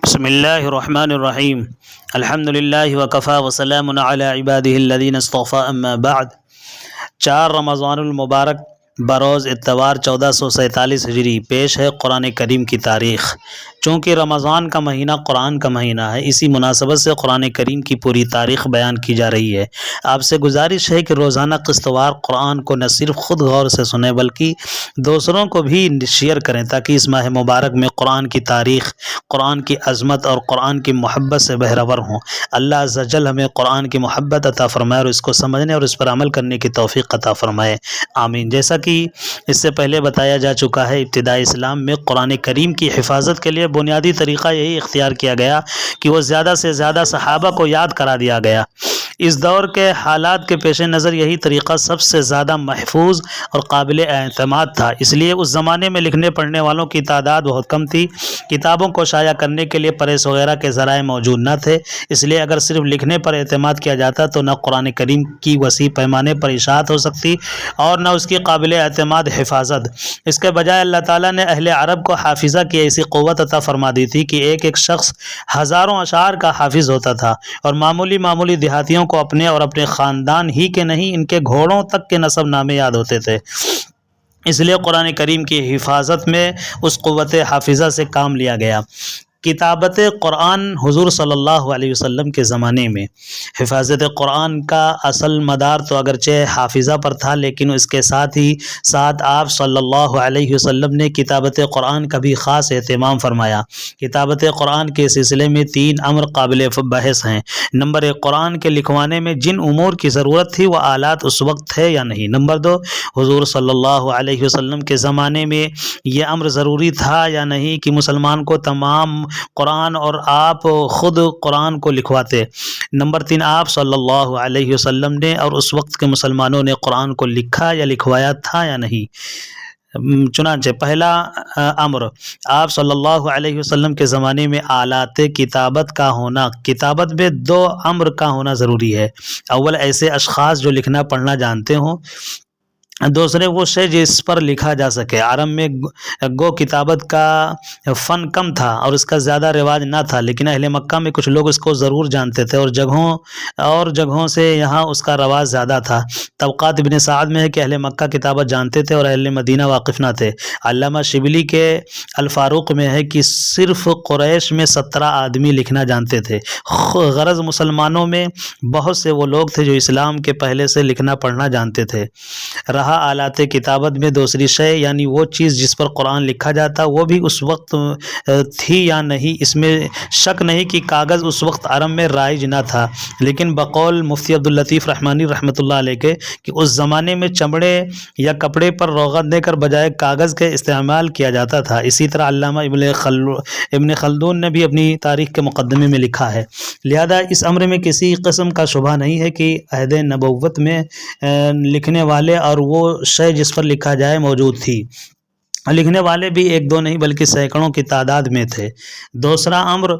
بسم اللہ الرحمن الرحیم الحمد للہ وکفی وسلام علی عبادہ الذین اصطفی اما بعد 4 رمضان المبارک بروز اتوار 1447 ہجری پیش ہے قرآن کریم کی تاریخ۔ چونکہ رمضان کا مہینہ قرآن کا مہینہ ہے، اسی مناسبت سے قرآن کریم کی پوری تاریخ بیان کی جا رہی ہے۔ آپ سے گزارش ہے کہ روزانہ قسط وار قرآن کو نہ صرف خود غور سے سنیں بلکہ دوسروں کو بھی شیئر کریں، تاکہ اس ماہ مبارک میں قرآن کی تاریخ، قرآن کی عظمت اور قرآن کی محبت سے بہرور ہوں۔ اللہ عز و جل ہمیں قرآن کی محبت عطا فرمائے اور اس کو سمجھنے اور اس پر عمل کرنے کی توفیق عطا فرمائے، آمین۔ جیسا کہ اس سے پہلے بتایا جا چکا ہے، ابتدائی اسلام میں قرآن کریم کی حفاظت کے لیے بنیادی طریقہ یہی اختیار کیا گیا کہ وہ زیادہ سے زیادہ صحابہ کو یاد کرا دیا گیا۔ اس دور کے حالات کے پیش نظر یہی طریقہ سب سے زیادہ محفوظ اور قابل اعتماد تھا، اس لیے اس زمانے میں لکھنے پڑھنے والوں کی تعداد بہت کم تھی۔ کتابوں کو شائع کرنے کے لیے پریس وغیرہ کے ذرائع موجود نہ تھے، اس لیے اگر صرف لکھنے پر اعتماد کیا جاتا تو نہ قرآن کریم کی وسیع پیمانے پر اشاعت ہو سکتی اور نہ اس کی قابل اعتماد حفاظت۔ اس کے بجائے اللہ تعالیٰ نے اہل عرب کو حافظہ کی ایسی قوت عطا فرما دی تھی کہ ایک شخص ہزاروں اشعار کا حافظ ہوتا تھا، اور معمولی دیہاتیوں کو اپنے اور اپنے خاندان ہی کے نہیں، ان کے گھوڑوں تک کے نسب نامے یاد ہوتے تھے۔ اس لیے قرآن کریم کی حفاظت میں اس قوت حافظہ سے کام لیا گیا۔ کتابت قرآن حضور صلی اللہ علیہ وسلم کے زمانے میں حفاظت قرآن کا اصل مدار تو اگرچہ حافظہ پر تھا، لیکن اس کے ساتھ ہی ساتھ آپ صلی اللہ علیہ وسلم نے کتابت قرآن کا بھی خاص اہتمام فرمایا۔ کتابت قرآن کے سلسلے میں 3 امر قابل بحث ہیں۔ نمبر 1، قرآن کے لکھوانے میں جن امور کی ضرورت تھی وہ آلات اس وقت تھے یا نہیں۔ نمبر 2، حضور صلی اللہ علیہ وسلم کے زمانے میں یہ امر ضروری تھا یا نہیں کہ مسلمان کو تمام قرآن اور آپ خود قرآن کو لکھواتے۔ نمبر 3، آپ صلی اللہ علیہ وسلم نے اور اس وقت کے مسلمانوں نے قرآن کو لکھا یا لکھوایا تھا یا نہیں۔ چنانچہ پہلا امر، آپ صلی اللہ علیہ وسلم کے زمانے میں آلات کتابت کا ہونا۔ کتابت میں 2 امر کا ہونا ضروری ہے۔ اول، ایسے اشخاص جو لکھنا پڑھنا جانتے ہوں۔ دوسرے، وہ شے جس پر لکھا جا سکے۔ عرب میں گو کتابت کا فن کم تھا اور اس کا زیادہ رواج نہ تھا، لیکن اہل مکہ میں کچھ لوگ اس کو ضرور جانتے تھے اور جگہوں سے یہاں اس کا رواج زیادہ تھا۔ طبقات ابن سعد میں ہے کہ اہل مکہ کتابت جانتے تھے اور اہل مدینہ واقف نہ تھے۔ علامہ شبلی کے الفاروق میں ہے کہ صرف قریش میں 17 آدمی لکھنا جانتے تھے۔ غرض مسلمانوں میں بہت سے وہ لوگ تھے جو اسلام کے پہلے سے لکھنا پڑھنا جانتے تھے۔ آلات کتابت میں دوسری شے، یعنی وہ چیز جس پر قرآن لکھا جاتا، وہ بھی اس وقت تھی یا نہیں، اس میں شک نہیں کہ کاغذ اس وقت عرب میں رائج نہ تھا، لیکن بقول مفتی عبداللطیف رحمانی رحمۃ اللہ علیہ کے کہ اس زمانے میں چمڑے یا کپڑے پر روغن دے کر بجائے کاغذ کے استعمال کیا جاتا تھا۔ اسی طرح علامہ ابن خلدون نے بھی اپنی تاریخ کے مقدمے میں لکھا ہے۔ لہذا اس امر میں کسی قسم کا شبہ نہیں ہے کہ عہد نبوت میں لکھنے والے اور وہ شے جس پر لکھا جائے موجود تھی۔ لکھنے والے بھی 1-2 نہیں بلکہ سینکڑوں کی تعداد میں تھے۔ دوسرا امر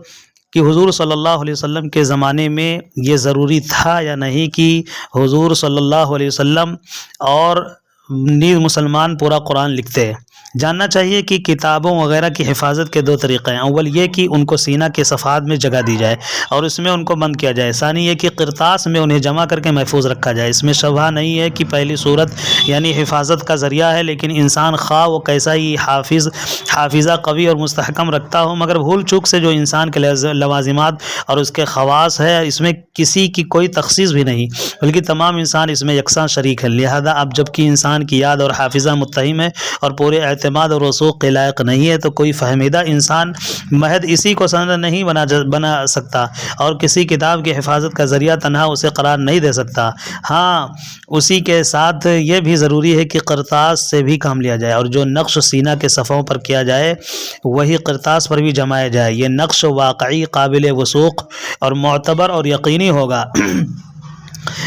کہ حضور صلی اللہ علیہ وسلم کے زمانے میں یہ ضروری تھا یا نہیں کہ حضور صلی اللہ علیہ وسلم اور نیز مسلمان پورا قرآن لکھتے۔ جاننا چاہیے کہ کتابوں وغیرہ کی حفاظت کے 2 طریقے ہیں۔ اول یہ کہ ان کو سینہ کے صفحات میں جگہ دی جائے اور اس میں ان کو بند کیا جائے۔ ثانی یہ کہ قرطاس میں انہیں جمع کر کے محفوظ رکھا جائے۔ اس میں شبہ نہیں ہے کہ پہلی صورت یعنی حفاظت کا ذریعہ ہے، لیکن انسان خواہ وہ کیسا ہی حافظہ قوی اور مستحکم رکھتا ہو، مگر بھول چوک سے جو انسان کے لوازمات اور اس کے خواص ہے، اس میں کسی کی کوئی تخصیص بھی نہیں بلکہ تمام انسان اس میں یکساں شریک ہے۔ لہذا اب جب کہ انسان کی یاد اور حافظہ متہم ہے اور پورے اعتماد اور رسوخ کے لائق نہیں ہے، تو کوئی فہمیدہ انسان محض اسی کو سند نہیں بنا سکتا اور کسی کتاب کی حفاظت کا ذریعہ تنہا اسے قرار نہیں دے سکتا۔ ہاں، اسی کے ساتھ یہ بھی ضروری ہے کہ قرطاس سے بھی کام لیا جائے اور جو نقش سینہ کے صفحوں پر کیا جائے وہی قرطاس پر بھی جمایا جائے۔ یہ نقش واقعی قابل وثوق اور معتبر اور یقینی ہوگا۔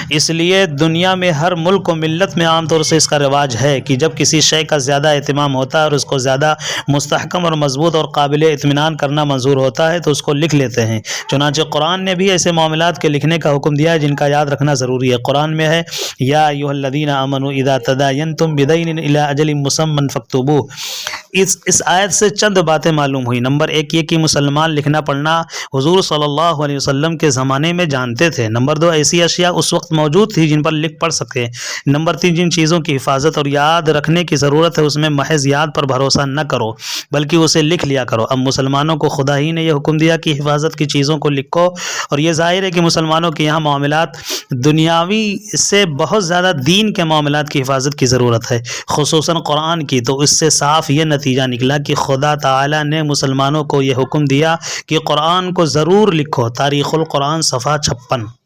اس لیے دنیا میں ہر ملک و ملت میں عام طور سے اس کا رواج ہے کہ جب کسی شے کا زیادہ اہتمام ہوتا ہے اور اس کو زیادہ مستحکم اور مضبوط اور قابل اطمینان کرنا منظور ہوتا ہے تو اس کو لکھ لیتے ہیں۔ چنانچہ قرآن نے بھی ایسے معاملات کے لکھنے کا حکم دیا ہے جن کا یاد رکھنا ضروری ہے۔ قرآن میں ہے یا ایھا الذین آمنوا اذا تداینتم بدین الی اجل مسمى فاکتبوہ۔ اس آیت سے چند باتیں معلوم ہوئی۔ نمبر ایک یہ کہ مسلمان لکھنا پڑھنا حضور صلی اللہ علیہ وسلم کے زمانے میں جانتے تھے۔ نمبر دو ایسی اشیاء اس وقت موجود تھی جن پر لکھ پڑھ سکے۔ نمبر تین جن چیزوں کی حفاظت اور یاد رکھنے کی ضرورت ہے اس میں محض یاد پر بھروسہ نہ کرو بلکہ اسے لکھ لیا کرو۔ اب مسلمانوں کو خدا ہی نے یہ حکم دیا کہ حفاظت کی چیزوں کو لکھو، اور یہ ظاہر ہے کہ مسلمانوں کے یہاں معاملات دنیاوی سے بہت زیادہ دین کے معاملات کی حفاظت کی ضرورت ہے، خصوصاً قرآن کی۔ تو اس سے صاف یہ نتیجہ نکلا کہ خدا تعالی نے مسلمانوں کو یہ حکم دیا کہ قرآن کو ضرور لکھو۔ تاریخ القرآن صفحہ 56۔